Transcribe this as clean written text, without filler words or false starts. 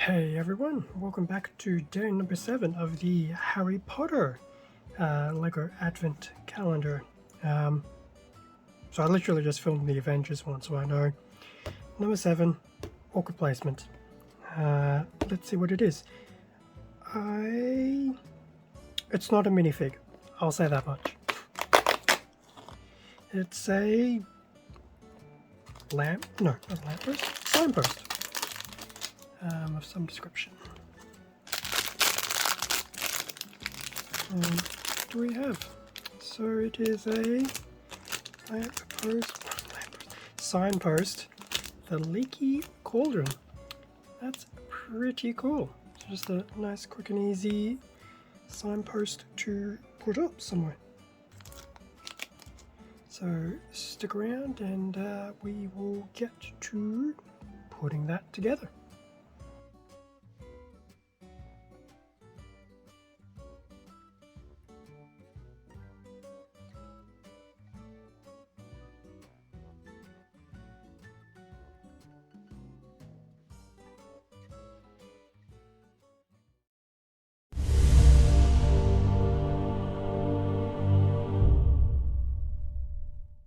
Hey everyone, welcome back to day number 7 of the Harry Potter Lego Advent Calendar. So I literally just filmed the Avengers one, so I know. Number 7, awkward placement. Let's see what it is. It's not a minifig, I'll say that much. It's a signpost of some description. What do we have? So it is a signpost, the Leaky Cauldron. That's pretty cool. It's just a nice, quick and easy signpost to put up somewhere. So stick around and we will get to putting that together.